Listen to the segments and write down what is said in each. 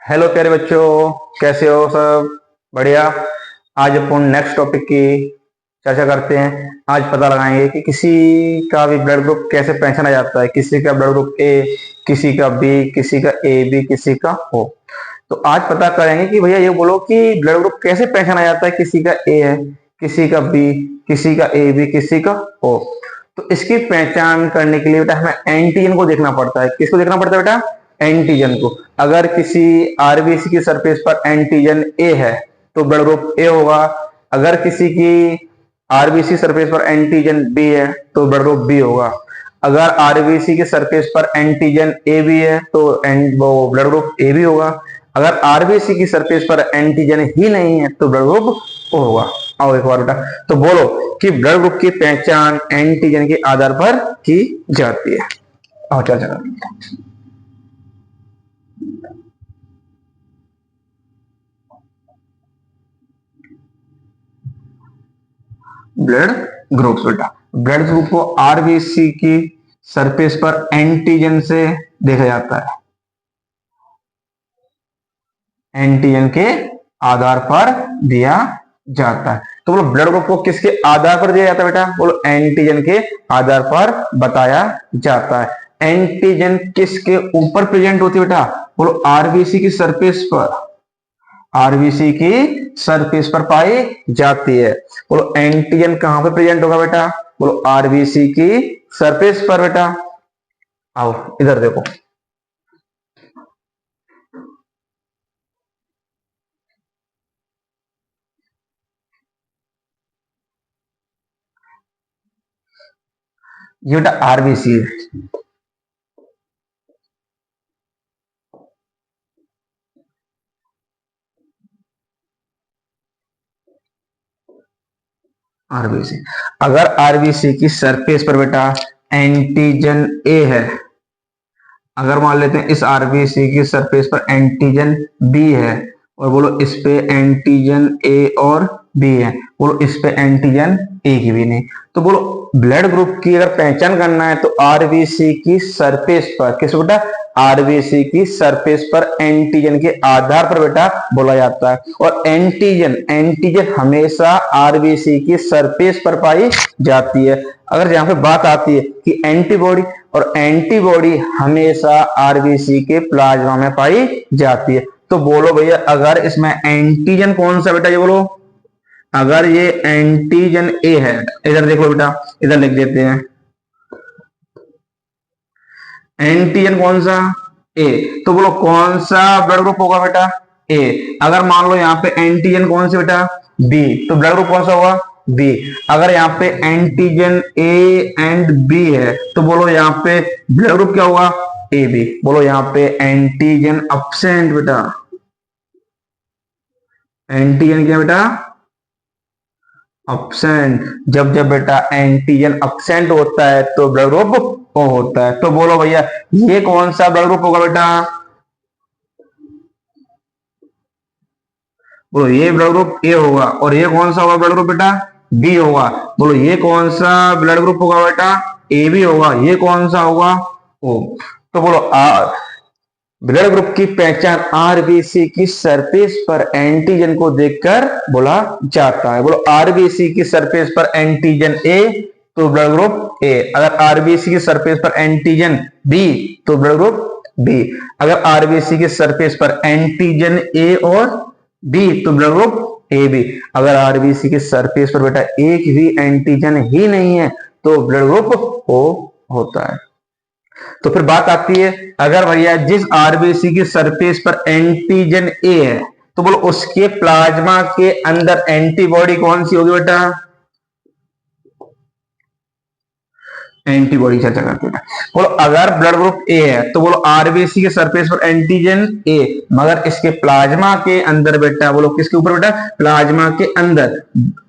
Hello प्यारे बच्चों, कैसे हो सब? बढ़िया। आज अपन नेक्स्ट टॉपिक की चर्चा करते हैं। आज पता लगाएंगे कि किसी का भी ब्लड ग्रुप कैसे पहचाना जाता है। किसी का ब्लड ग्रुप ए, किसी का बी, किसी का ए बी, किसी का ओ। तो आज पता करेंगे कि भैया ये बोलो कि ब्लड ग्रुप कैसे पहचाना जाता है। किसी का ए है, किसी का बी, किसी का ए बी, किसी का ओ। तो इसकी पहचान करने के लिए बेटा हमें एंटीजन को देखना पड़ता है। किसको देखना पड़ता है बेटा? एंटीजन को। अगर किसी आरबीसी की सरफेस पर एंटीजन ए है तो ब्लड ग्रुप ए होगा। अगर किसी की आरबीसी सरफेस पर एंटीजन बी है तो ब्लड ग्रुप बी होगा। अगर आरबीसी की सरफेस पर एंटीजन ए बी है तो वो ब्लड ग्रुप ए बी होगा। अगर आरबीसी की सरफेस पर एंटीजन ही नहीं है तो ब्लड ग्रुप ओ होगा। आओ एक बार बेटा, तो बोलो कि ब्लड ग्रुप की पहचान एंटीजन के आधार पर की जाती है। आओ चर्चा करें। ब्लड ग्रुप्स बेटा, ब्लड ग्रुप को आरबीसी की सरफेस पर एंटीजन से देखा जाता है। एंटीजन के आधार पर दिया जाता है। तो बोलो ब्लड ग्रुप को किसके आधार पर दिया जाता है बेटा? बोलो एंटीजन के आधार पर बताया जाता है। एंटीजन किसके ऊपर प्रेजेंट होती है बेटा? बोलो आरबीसी की सरफेस पर। आरबीसी की सरफेस पर पाई जाती है। बोलो एंटीजन कहां पर प्रेजेंट होगा बेटा? बोलो आरबीसी की सरफेस पर बेटा। आओ इधर देखो, ये बेटा आरबीसी है। आरबीसी, अगर आरबीसी की सरफेस पर बेटा एंटीजन ए है, अगर मान लेते हैं इस आरबीसी की सरफेस पर एंटीजन बी है और बोलो इस पे एंटीजन ए और बी है, बोलो इस पे एंटीजन ए की भी नहीं, तो बोलो ब्लड ग्रुप की अगर पहचान करना है तो आरबीसी की सरफेस पर किस बेटा? आरबीसी की सरफेस पर एंटीजन के आधार पर बेटा बोला जाता है। और एंटीजन एंटीजन हमेशा आरबीसी की सरफेस पर पाई जाती है। अगर यहाँ पे बात आती है कि एंटीबॉडी, और एंटीबॉडी हमेशा आरबीसी के प्लाज्मा में पाई जाती है। तो बोलो भैया अगर इसमें एंटीजन कौन सा बेटा? ये बोलो अगर ये एंटीजन ए है, इधर देखो बेटा, इधर लिख देते हैं एंटीजन कौन सा? ए। तो बोलो कौन सा ब्लड ग्रुप होगा बेटा? ए। अगर मान लो यहाँ पे एंटीजन कौन सा बेटा? बी, तो ब्लड ग्रुप कौन सा होगा? बी। अगर यहाँ पे एंटीजन ए एंड बी है तो बोलो यहाँ पे ब्लड ग्रुप क्या होगा? A B. बोलो यहाँ पे एंटीजन अब्सेंट बेटा। एंटीजन क्या बेटा? अब्सेंट। जब जब बेटा एंटीजन अब्सेंट होता है तो ब्लड ग्रुप ओ होता है। तो बोलो भैया ये कौन सा ब्लड ग्रुप होगा बेटा? बोलो ये ब्लड ग्रुप ए होगा। और ये कौन सा होगा ब्लड ग्रुप बेटा? बी होगा। बोलो ये कौन सा ब्लड ग्रुप होगा बेटा? ए बी होगा। ये कौन सा होगा? ओ। तो बोलो ब्लड ग्रुप की पहचान आरबीसी की सरफेस पर एंटीजन को देखकर बोला जाता है। बोलो आरबीसी की सरफेस पर एंटीजन ए तो ब्लड ग्रुप ए। अगर आरबीसी की सरफेस पर एंटीजन बी तो ब्लड ग्रुप बी। अगर आरबीसी की सरफेस पर एंटीजन ए और बी तो ब्लड ग्रुप ए बी। अगर आरबीसी की सरफेस पर बेटा एक भी एंटीजन ही नहीं है तो ब्लड ग्रुप ओ होता है। तो फिर बात आती है, अगर भैया जिस आरबीसी की सरफेस पर एंटीजन ए है तो बोलो उसके प्लाज्मा के अंदर एंटीबॉडी कौन सी होगी बेटा? एंटीबॉडी चर्चा करते हैं। बोलो अगर ब्लड ग्रुप ए है तो बोलो आरबीसी के सरफेस पर एंटीजन ए, मगर इसके प्लाज्मा के अंदर बेटा बोलो किसके ऊपर बेटा? प्लाज्मा के अंदर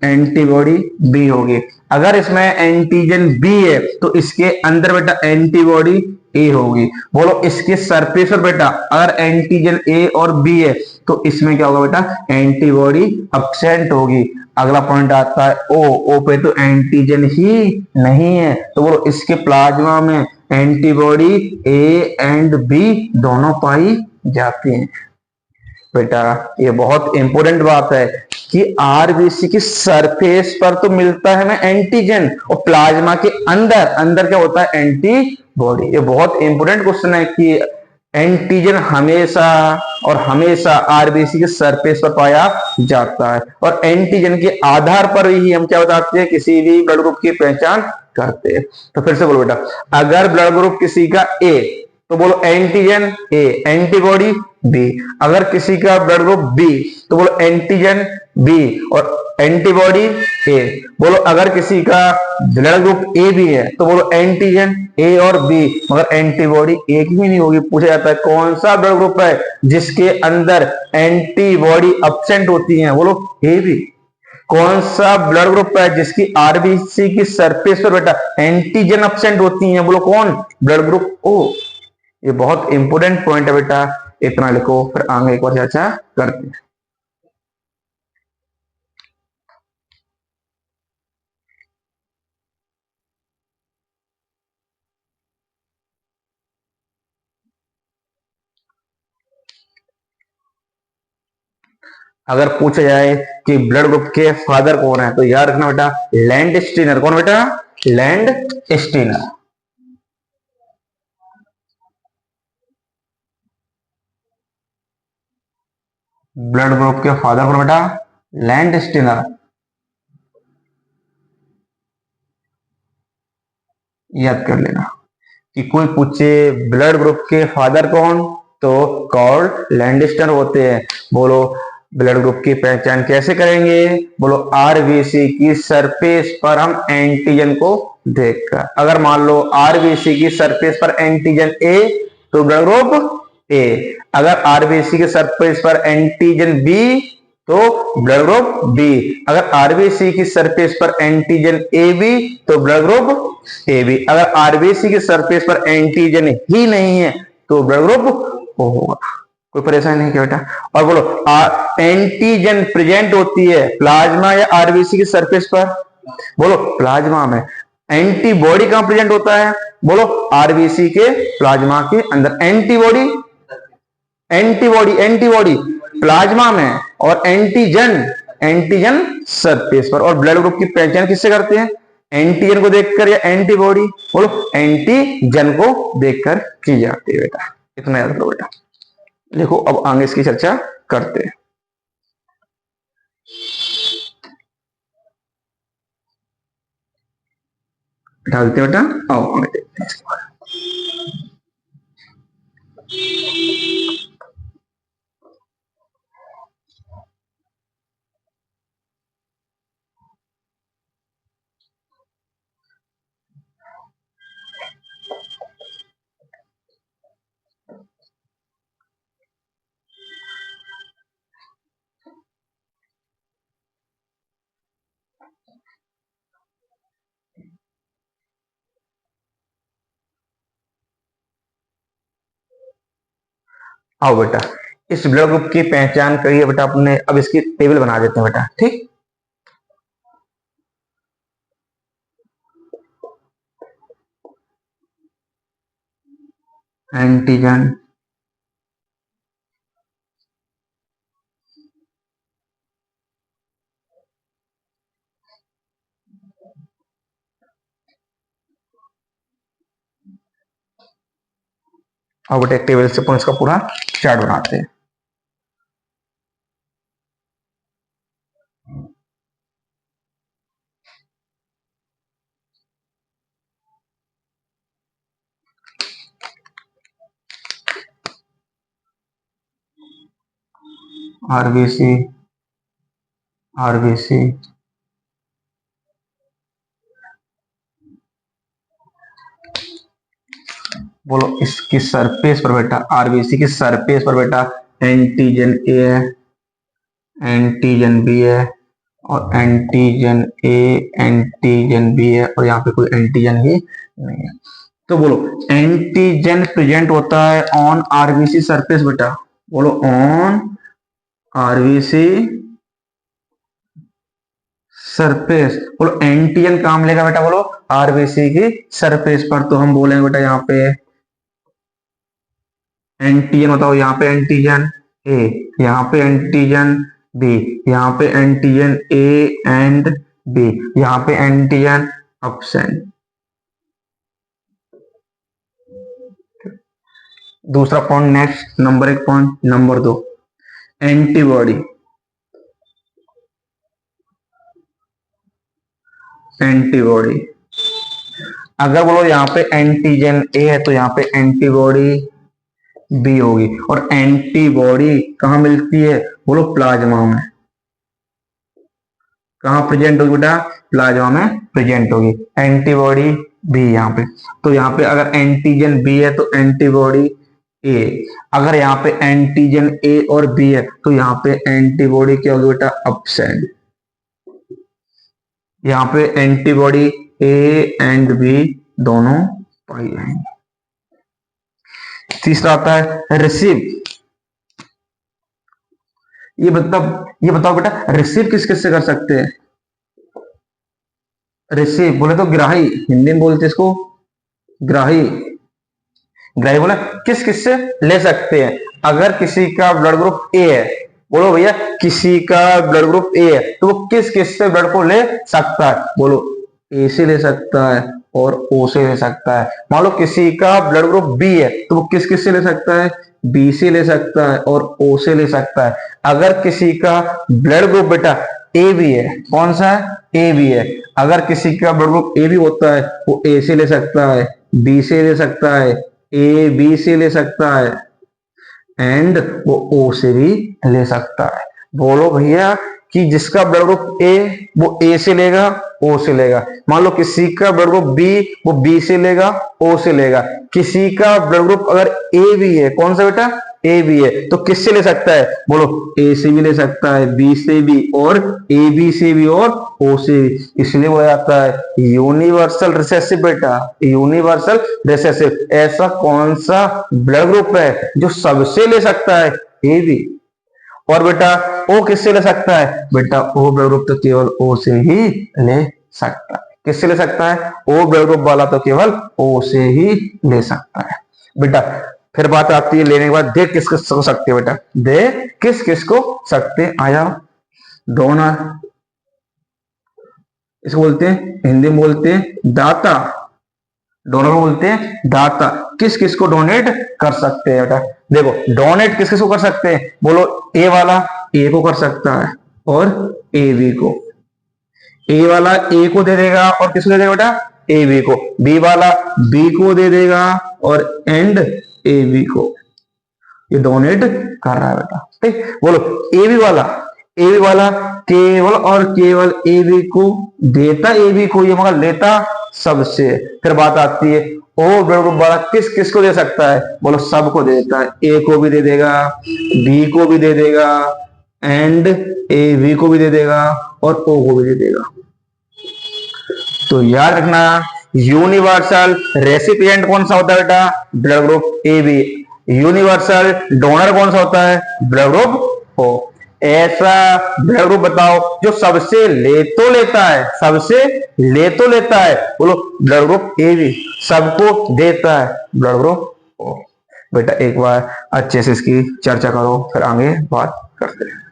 एंटीबॉडी बी होगी। अगर इसमें एंटीजन बी है तो इसके अंदर बेटा एंटीबॉडी ए होगी। बोलो इसके सरफेस पर बेटा अगर एंटीजन ए और बी है तो इसमें क्या होगा बेटा? एंटीबॉडी अब्सेंट होगी। अगला पॉइंट आता है ओ। ओ पे तो एंटीजन ही नहीं है तो बोलो इसके प्लाज्मा में एंटीबॉडी ए एंड बी दोनों पाई जाती हैं। बेटा ये बहुत इंपॉर्टेंट बात है कि आरबीसी की सरफेस पर तो मिलता है हमें एंटीजन, और प्लाज्मा के अंदर अंदर क्या होता है, एंटीबॉडी। ये बहुत इंपॉर्टेंट क्वेश्चन है कि एंटीजन हमेशा और हमेशा आरबीसी के सरफेस पर पाया जाता है, और एंटीजन के आधार पर ही हम क्या बताते हैं, किसी भी ब्लड ग्रुप की पहचान करते हैं। तो फिर से बोलो बेटा, अगर ब्लड ग्रुप किसी का ए तो बोलो एंटीजन ए, एंटीबॉडी बी। अगर किसी का ब्लड ग्रुप बी तो बोलो एंटीजन बी और एंटीबॉडी ए। बोलो अगर किसी का ब्लड ग्रुप ए भी है तो बोलो एंटीजन ए और बी, मगर एंटीबॉडी एक ही नहीं होगी। पूछा जाता है कौन सा ब्लड ग्रुप है जिसके अंदर एंटीबॉडी एब्सेंट होती है, बोलो ए बी। कौन सा ब्लड ग्रुप है जिसकी आरबीसी की सरफेस पर बेटा एंटीजन एब्सेंट होती है, बोलो कौन, ब्लड ग्रुप ओ। ये बहुत इंपॉर्टेंट पॉइंट है बेटा, इतना लिखो, फिर आगे एक बार चर्चा करते हैं। अगर पूछा जाए कि ब्लड ग्रुप के फादर कौन है तो याद रखना बेटा लैंड स्टीनर। कौन बेटा, लैंड स्टीनर। ब्लड ग्रुप के फादर कौन बेटा, लैंड स्टीनर। याद कर लेना कि कोई पूछे ब्लड ग्रुप के फादर कौन तो कॉल्ड लैंडस्टर होते हैं। बोलो ब्लड ग्रुप की पहचान कैसे करेंगे, बोलो आरबीसी की सरफेस पर हम एंटीजन को देखकर। अगर मान लो आरबीसी की सरफेस पर एंटीजन ए तो ब्लड ग्रुप ए। अगर आरबीसी के सरफेस पर एंटीजन बी तो ब्लड ग्रुप बी। अगर आरबीसी की सरफेस पर एंटीजन ए बी तो ब्लड ग्रुप ए बी। अगर आरबीसी की सरफेस पर एंटीजन ही नहीं है तो ब्लड ग्रुप ओ होगा। कोई परेशानी नहीं क्या बेटा। और बोलो एंटीजन प्रेजेंट होती है प्लाज्मा या आरबीसी की सरफेस पर, बोलो प्लाज्मा में। एंटीबॉडी कहां प्रेजेंट होता है, बोलो आरबीसी के प्लाज्मा के अंदर। एंटीबॉडी एंटीबॉडी एंटीबॉडी प्लाज्मा में, और एंटीजन एंटीजन सरफेस पर। और ब्लड ग्रुप की पहचान किससे करते हैं, एंटीजन को देखकर या एंटीबॉडी, बोलो एंटीजन को देखकर की जाती है बेटा। इतना याद रखो बेटा। देखो अब आगे इसकी चर्चा करते हैं। डालते बेटा, आओ आगे देखते हैं। आओ बेटा इस ब्लड ग्रुप की पहचान करिए बेटा अपने। अब इसकी टेबल बना देते हैं बेटा, ठीक। एंटीजन, और बेटा टेबल से अपन इसका पूरा चार्ट बनाते हैं। आरबीसी आरबीसी बोलो इसकी सरफेस पर बेटा, आरबीसी की सरफेस पर बेटा एंटीजन ए है, एंटीजन बी है, और एंटीजन ए एंटीजन बी है, और यहाँ पे कोई एंटीजन ही नहीं है। तो बोलो एंटीजन प्रेजेंट होता है ऑन आरबीसी सरफेस बेटा, बोलो ऑन आरबीसी सरफेस। बोलो एंटीजन काम लेगा बेटा, बोलो आरबीसी की सरफेस पर। तो हम बोलेंगे बेटा यहाँ पे एंटीजन, बताओ यहाँ पे एंटीजन ए, यहाँ पे एंटीजन बी, यहाँ पे एंटीजन ए एंड बी, यहाँ पे एंटीजन एब्सेंट। दूसरा point next, number 1 point. Number 2, antibody. Antibody अगर बोलो यहाँ पे एंटीजन ए है तो यहाँ पे एंटीबॉडी बी होगी। और एंटीबॉडी कहाँ मिलती है बोलो? प्लाज्मा में। कहाँ प्रेजेंट होगी बेटा? प्लाज्मा में प्रेजेंट होगी एंटीबॉडी बी यहाँ पे। तो यहाँ पे अगर एंटीजन बी है तो एंटीबॉडी ए, अगर यहाँ पे एंटीजन ए और बी है तो यहाँ पे एंटीबॉडी क्या होगी बेटा? एब्सेंट। यहाँ पे एंटीबॉडी ए एंड बी दोनों पाई जाएंगे। तीसरा आता है रिसीव। ये बताओ बेटा, रिसीव किस किस से कर सकते हैं? रिसीव बोले तो ग्राही, हिंदी में बोलते इसको ग्राही। ग्राही बोला किस किस से ले सकते हैं? अगर किसी का ब्लड ग्रुप ए है, बोलो भैया किसी का ब्लड ग्रुप ए है तो वो किस किस से ब्लड को ले सकता है? बोलो ए से ले सकता है और ओ से ले सकता है। मान लो किसी का ब्लड ग्रुप बी है तो वो किस किस से ले सकता है? बी से ले सकता है और ओ से ले सकता है। अगर किसी का ब्लड ग्रुप बेटा ए बी है, कौन सा है? ए बी है। अगर किसी का ब्लड ग्रुप ए बी होता है वो ए से ले सकता है, बी से ले सकता है, ए बी से ले सकता है एंड वो ओ से भी ले सकता है। बोलो भैया कि जिसका ब्लड ग्रुप ए वो ए से लेगा, ओ से लेगा। मान लो किसी का ब्लड ग्रुप बी, वो बी से लेगा, ओ से लेगा। किसी का ब्लड ग्रुप अगर ए बी है, कौन सा बेटा? ए बी है, तो किससे ले सकता है? बोलो ए से भी ले सकता है, बी से भी और ए बी से भी और ओ से भी। इसलिए बोला जाता है यूनिवर्सल रिसेसिव बेटा, यूनिवर्सल रिसेसिव। ऐसा कौन सा ब्लड ग्रुप है जो सबसे ले सकता है? A B. और बेटा ओ किससे ले सकता है? बेटा ओ ब्लड ग्रुप तो केवल ओ से ही ले सकता है। किससे ले सकता है? ओ ब्लड ग्रुप वाला तो केवल ओ से ही ले सकता है बेटा। फिर बात आती है लेने के बाद दे किस किस को सकते हैं बेटा? दे किस किस को सकते? आया डोनर, इसको बोलते हैं हिंदी में बोलते हैं दाता। डोनर को बोलते हैं दाता। किस किस को डोनेट कर सकते हैं बेटा? देखो डोनेट किस किस को कर सकते हैं? बोलो ए वाला ए को कर सकता है और ए बी को। ए वाला ए को दे देगा और किसको दे देगा बेटा? ए बी को। बी वाला बी को दे देगा और एंड ए बी को। ये डोनेट कर रहा है बेटा। ठीक, बोलो ए बी वाला केवल और केवल ए बी को देता, ए बी को, ये मगर लेता सबसे। फिर बात आती है ओ ब्लड ग्रुप वाला किस किस को दे सकता है? बोलो सब को दे देता है। ए को भी दे देगा, बी को भी दे देगा एंड ए बी को भी दे देगा और ओ को भी दे देगा। तो याद रखना यूनिवर्सल रेसिपिएंट कौन सा होता है बेटा? Blood group A B. Universal donor कौन सा होता है? Blood group O. ऐसा ब्लड ग्रुप बताओ जो सबसे ले तो लेता है, सबसे ले तो लेता है। बोलो ब्लड ग्रुप ए बी। सबको देता है ब्लड ग्रुप ओ। बेटा एक बार अच्छे से इसकी चर्चा करो, फिर आगे बात करते हैं।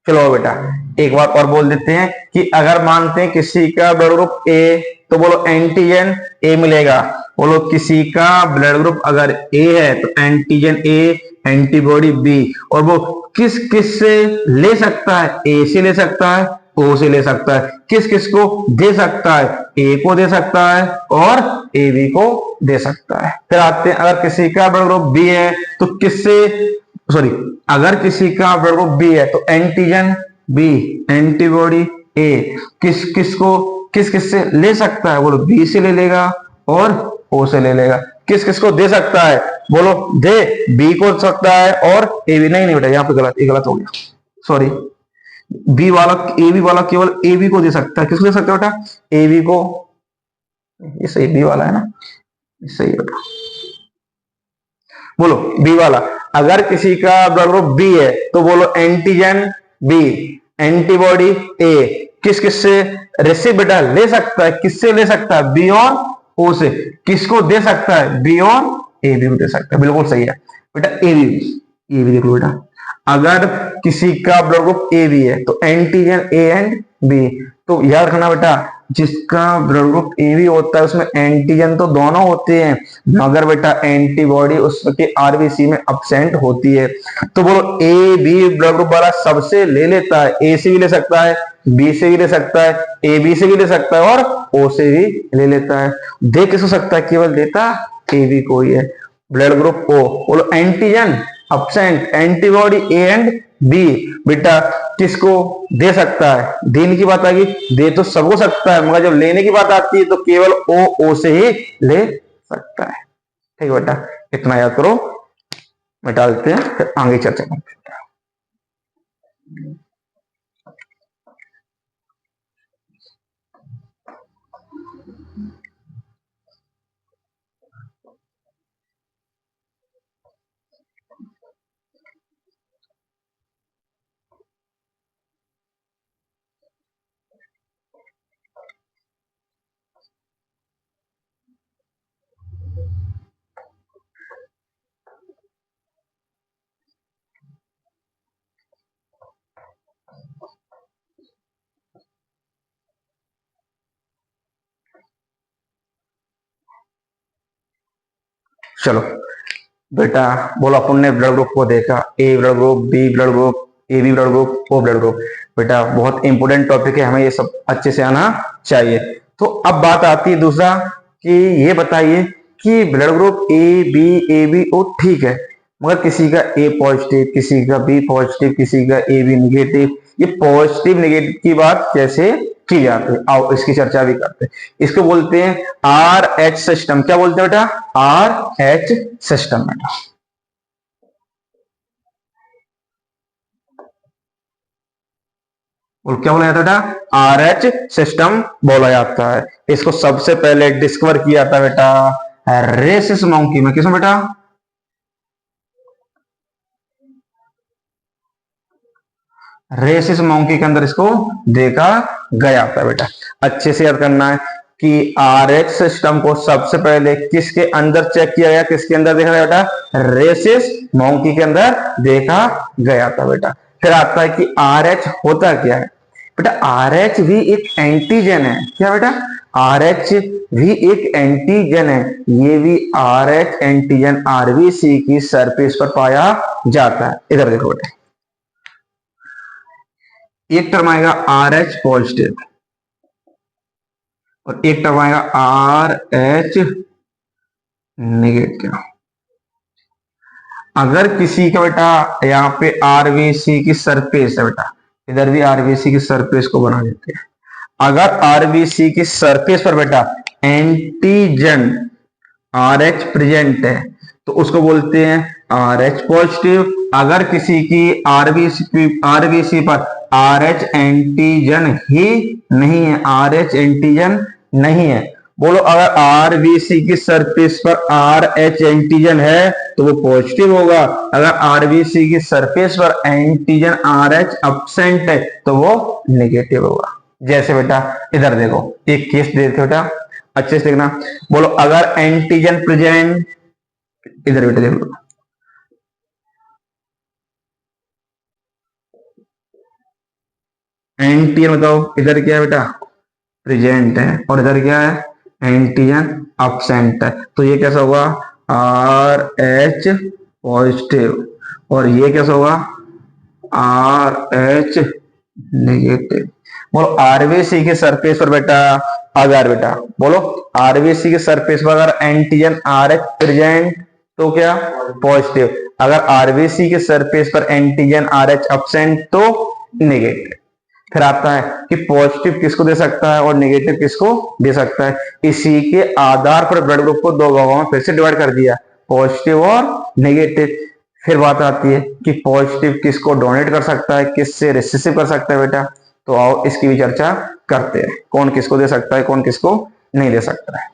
चलो बेटा एक बार और बोल देते हैं कि अगर मानते हैं किसी का ब्लड ग्रुप ए तो बोलो एंटीजन ए मिलेगा। बोलो किसी का ब्लड ग्रुप अगर ए है तो एंटीजन ए एंटीबॉडी बी। और वो किस किस से ले सकता है? ए से ले सकता है, ओ से ले सकता है। किस किस को दे सकता है? ए को दे सकता है और ए बी को दे सकता है। फिर आते हैं अगर किसी का ब्लड ग्रुप बी है तो किससे, सॉरी, अगर किसी का ब्लड ग्रुप बी है तो एंटीजन बी एंटीबॉडी ए किस किस को किस किस से ले सकता है? बोलो बी से ले लेगा और ओ से ले लेगा। किस किस को दे सकता है? बोलो दे बी को सकता है और ए बी। नहीं बेटा यहाँ पे गलत, ये गलत हो गया, सॉरी। बी वाला, ए बी वाला केवल ए बी को दे सकता है। किसको दे सकता है बेटा? ए बी को। ये सही बी वाला है ना, सही है बेटा। बोलो बी वाला, अगर किसी का ब्लड ग्रुप बी है तो बोलो एंटीजन बी, एंटीबॉडी ए, किस किस से रिसीव बेटा ले सकता है? किससे ले सकता है? बी और ओ से। किसको दे सकता है? बी और ए बी को दे सकता है। बिल्कुल सही है बेटा, ए बी। ये भी देख लो बेटा, अगर किसी का ब्लड ग्रुप ए बी है तो एंटीजन ए एंड बी। तो याद रखना बेटा, जिसका ब्लड ग्रुप ए बी होता है उसमें एंटीजन तो दोनों होते हैं, मगर बेटा एंटीबॉडी उसके आरबीसी में अब्सेंट होती है। तो बोलो ए बी ब्लड ग्रुप वाला सबसे ले लेता है, ए से भी ले सकता है, बी से भी ले सकता है, ए बी से भी ले सकता है और ओ से भी ले लेता है। दे किसको सकता है? केवल देता ए बी को ही है। ब्लड ग्रुप ओ, बोलो antigen absent, antibody A and B, बेटा किसको दे सकता है? देने की बात आ गई, दे तो सबको सकता है, मगर जब लेने की बात आती है तो केवल ओ से ही ले सकता है। ठीक है बेटा, इतना याद करो, मिटा देते हैं, फिर आगे चर्चा करते हैं। चलो बेटा, बोलो अपन ने ब्लड ग्रुप को देखा, A blood group, B blood group, A B blood group, O blood group. बेटा बहुत इंपोर्टेंट टॉपिक है, हमें ये सब अच्छे से आना चाहिए। तो अब बात आती है दूसरा कि ये बताइए कि blood group A B O ठीक है, मगर किसी का ए पॉजिटिव, किसी का बी पॉजिटिव, किसी का ए बी निगेटिव, ये पॉजिटिव निगेटिव की बात कैसे की जाती है? आओ इसकी चर्चा भी करते हैं। इसको बोलते हैं आर एच सिस्टम। क्या बोलते हैं बेटा? R H system. बेटा और क्या बोला जाता है? आर एच सिस्टम बोला जाता है। इसको सबसे पहले डिस्कवर किया था बेटा रेसिस मॉन्की में। किसमें बेटा? रेसिस मॉन्की के अंदर इसको देखा गया था। बेटा अच्छे से याद करना है कि आरएच सिस्टम को सबसे पहले किसके अंदर चेक किया गया? किसके अंदर देखा गया बेटा? रेसिस मॉन्की के अंदर देखा गया था। बेटा फिर आता है कि आरएच होता क्या है? बेटा आरएच भी एक एंटीजन है। क्या बेटा? आरएच भी एक एंटीजन है। ये भी आरएच एंटीजन आरबीसी की सरफेस पर पाया जाता है। इधर देखो बेटा, एक टर्म आएगा आर एच पॉजिटिव और एक टर्म आएगा आर एच नेगेटिव। अगर किसी का बेटा यहाँ पे आरबीसी की सरफेस है, बेटा इधर भी आरबीसी की सरफेस को बना देते हैं। अगर आरबीसी की सरफेस पर बेटा एंटीजन आर एच प्रेजेंट है तो उसको बोलते हैं आर एच पॉजिटिव। अगर किसी की आरबीसी पर आर एच एंटीजन ही नहीं है, आर एच एंटीजन नहीं है, बोलो अगर आरबीसी की सरफेस पर आर एच एंटीजन है तो वो पॉजिटिव होगा। अगर आरबीसी की सरफेस पर एंटीजन आर एच अब्सेंट है तो वो नेगेटिव होगा। जैसे बेटा इधर देखो, एक केस देखो बेटा, अच्छे से देखना। बोलो अगर एंटीजन प्रेजेंट, इधर बेटा देख लो, एंटीजन बताओ, इधर क्या है बेटा? प्रेजेंट है, और इधर क्या है? एंटीजन अब्सेंट है। तो ये कैसा होगा? आर एच पॉजिटिव, और ये कैसा होगा? R H negative. बोलो आरबीसी के सरफेस पर बेटा, अगर बेटा बोलो आरबीसी के सरफेस पर अगर एंटीजन आर एच प्रेजेंट तो क्या? पॉजिटिव। अगर आरबीसी के सरफेस पर एंटीजन आर एच अब्सेंट तो नेगेटिव। फिर आता है कि पॉजिटिव किसको दे सकता है और नेगेटिव किसको दे सकता है। इसी के आधार पर ब्लड ग्रुप को दो भागों में फिर से डिवाइड कर दिया, पॉजिटिव और नेगेटिव। फिर बात आती है कि पॉजिटिव किसको डोनेट कर सकता है, किससे रिसीव कर सकता है बेटा। तो आओ इसकी भी चर्चा करते हैं, कौन किसको दे सकता है, कौन किसको नहीं दे सकता है।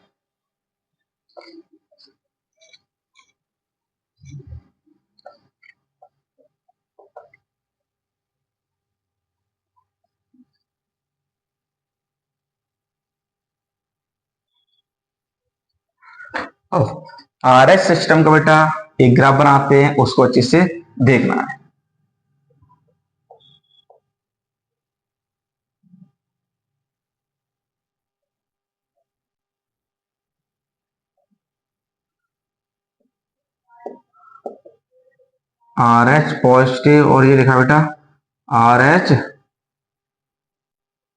आरएस सिस्टम का बेटा एक ग्राफ बनाते हैं, उसको अच्छे से देखना है। आर एच पॉजिटिव और ये लिखा बेटा आर एच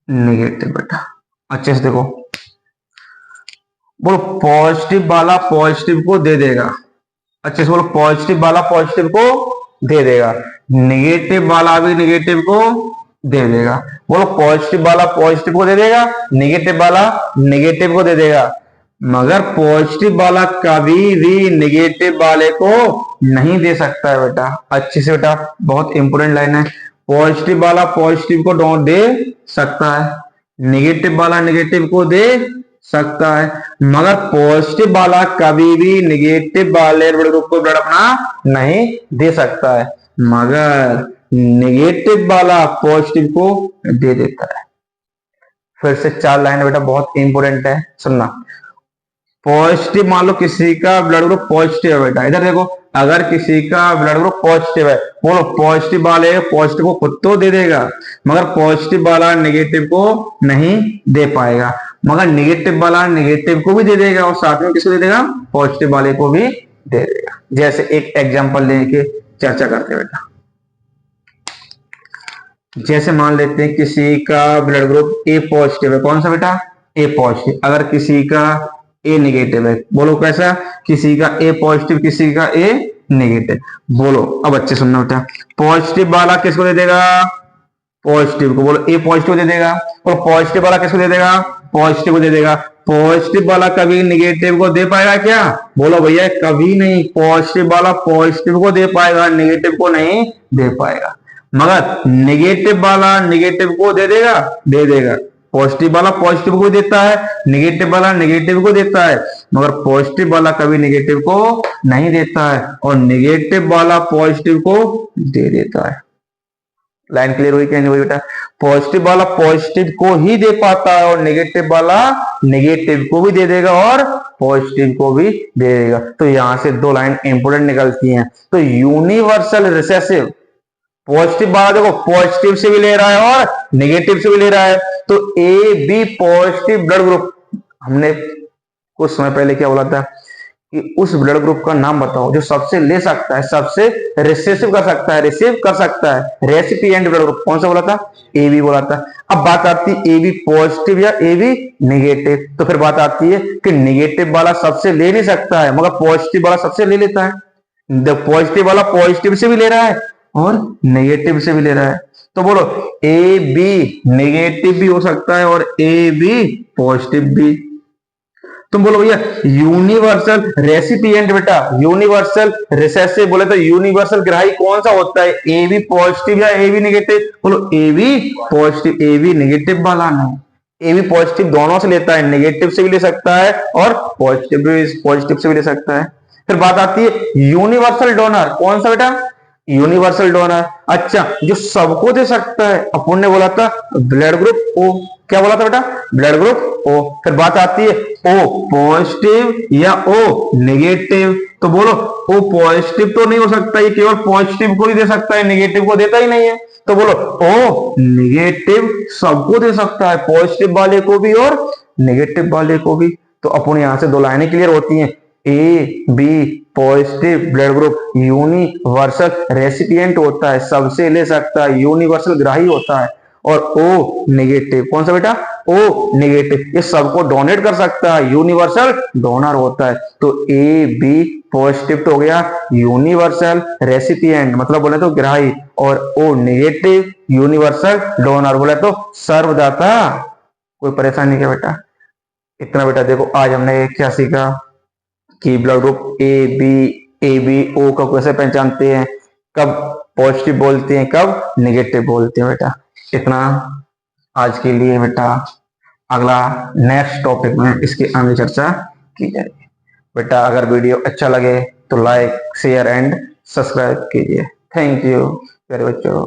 नेगेटिव बेटा। अच्छे से देखो, बोलो पॉजिटिव वाला पॉजिटिव को दे देगा। अच्छे से बोलो, पॉजिटिव वाला पॉजिटिव को दे देगा, निगेटिव वाला भी निगेटिव को दे देगा। बोलो पॉजिटिव वाला पॉजिटिव को दे देगा, निगेटिव वाला निगेटिव को दे देगा, मगर पॉजिटिव वाला कभी भी निगेटिव वाले को नहीं दे सकता है बेटा। अच्छे से बेटा, बहुत इंपोर्टेंट लाइन है। पॉजिटिव वाला पॉजिटिव को डोंट दे सकता है, निगेटिव वाला निगेटिव को दे सकता है, मगर पॉजिटिव वाला कभी भी निगेटिव वाले ब्लड ग्रुप को ब्लड अपना नहीं दे सकता है, मगर निगेटिव वाला पॉजिटिव को दे देता है। फिर से 4 लाइन बेटा बहुत इंपोर्टेंट है, सुनना। पॉजिटिव मान लो किसी का ब्लड ग्रुप पॉजिटिव है बेटा, इधर देखो, अगर किसी का ब्लड ग्रुप पॉजिटिव है, बोलो पॉजिटिव वाले पॉजिटिव को खुद तो दे देगा, मगर पॉजिटिव वाला नेगेटिव को नहीं दे पाएगा, मगर नेगेटिव वाला नेगेटिव को भी दे देगा और साथ में किसको दे देगा, पॉजिटिव वाले को भी दे देगा। जैसे एक एग्जांपल लेके चर्चा करते हैं बेटा। जैसे मान लेते हैं किसी का ब्लड ग्रुप ए पॉजिटिव है, कौन सा बेटा, ए पॉजिटिव। अगर किसी का ए नेगेटिव है, बोलो कैसा, किसी का ए पॉजिटिव किसी का ए नेगेटिव। बोलो अब अच्छे सुनना बेटा, पॉजिटिव वाला किसको दे देगा, पॉजिटिव को। बोलो ए पॉजिटिव दे देगा, और पॉजिटिव वाला किसको दे देगा, पॉजिटिव को दे देगा। पॉजिटिव वाला कभी नेगेटिव को दे पाएगा क्या, बोलो भैया कभी नहीं। पॉजिटिव वाला पॉजिटिव को दे पाएगा, नेगेटिव को नहीं दे पाएगा, मगर नेगेटिव वाला नेगेटिव को दे देगा, दे देगा। पॉजिटिव वाला पॉजिटिव को देता है, नेगेटिव वाला नेगेटिव को देता है, मगर पॉजिटिव वाला कभी नेगेटिव को नहीं देता है, और नेगेटिव वाला पॉजिटिव को दे देता है। लाइन क्लियर हुई क्या नहीं हुई बेटा? पॉजिटिव वाला पॉजिटिव को ही दे पाता है, और नेगेटिव वाला नेगेटिव को भी दे देगा और पॉजिटिव को भी दे देगा। तो यहां से 2 लाइन इंपोर्टेंट निकलती हैं। तो यूनिवर्सल रिसेसिव, पॉजिटिव वाला देखो पॉजिटिव से भी ले रहा है और नेगेटिव से भी ले रहा है, तो A B positive blood group. हमने कुछ समय पहले क्या बोला था कि उस ब्लड ग्रुप का नाम बताओ जो सबसे ले सकता है, सबसे रिसेसिव कर सकता है, रिसीव कर सकता है, रेसिपिएंट ब्लड ग्रुप। कौन सा बोला था, ए बी बोला था। अब बात आती है ए बी पॉजिटिव या ए बी नेगेटिव, तो फिर बात आती है कि नेगेटिव वाला सबसे ले नहीं सकता है, मगर पॉजिटिव वाला सबसे ले लेता है। पॉजिटिव वाला पॉजिटिव से भी ले रहा है और नेगेटिव से भी ले रहा है। तो बोलो ए बी नेगेटिव भी हो सकता है और ए बी पॉजिटिव भी। तुम बोलो भैया यूनिवर्सल रेसिपिएंट बेटा, यूनिवर्सल रिसेसिव बोले तो यूनिवर्सल ग्राही कौन सा होता है, ए बी पॉजिटिव या ए बी नेगेटिव? बोलो A B positive, A B negative वाला नहीं। ए बी पॉजिटिव दोनों से लेता है, नेगेटिव से भी ले सकता है और पॉजिटिव से भी ले सकता है। फिर बात आती है यूनिवर्सल डोनर, कौन सा बेटा, यूनिवर्सल डोनर। अच्छा, जो सबको दे सकता है, अपन ने बोला था ब्लड ग्रुप ओ। क्या बोला था बेटा, ब्लड ग्रुप ओ। फिर बात आती है ओ पॉजिटिव या ओ नेगेटिव, तो बोलो ओ पॉजिटिव तो नहीं हो सकता, ये केवल पॉजिटिव को ही दे सकता है, नेगेटिव को देता ही नहीं है। तो बोलो ओ नेगेटिव सबको दे सकता है, पॉजिटिव वाले को भी और नेगेटिव वाले को भी। तो अपन यहां से 2 लाइनें क्लियर होती हैं, A B positive blood group universal recipient होता है, सबसे ले सकता है, यूनिवर्सल ग्राही होता है। और ओ नेगेटिव, कौन सा बेटा, ओ नेगेटिव, ये सबको डोनेट कर सकता है, यूनिवर्सल डोनर होता है। तो ए बी पॉजिटिव तो हो गया यूनिवर्सल रेसिपिएंट, मतलब बोले तो ग्राही, और ओ नेगेटिव यूनिवर्सल डोनर, बोले तो सर्वदाता। कोई परेशानी क्या बेटा? इतना बेटा देखो आज हमने क्या सीखा कि blood group A B A B O को कैसे पहचानते हैं, कब पॉजिटिव बोलते हैं, कब निगेटिव बोलते हैं बेटा। इतना आज के लिए बेटा, अगला नेक्स्ट टॉपिक में इसकी आगे चर्चा की जाएगी। बेटा अगर वीडियो अच्छा लगे तो लाइक शेयर एंड सब्सक्राइब कीजिए। थैंक यू प्यारे बच्चों।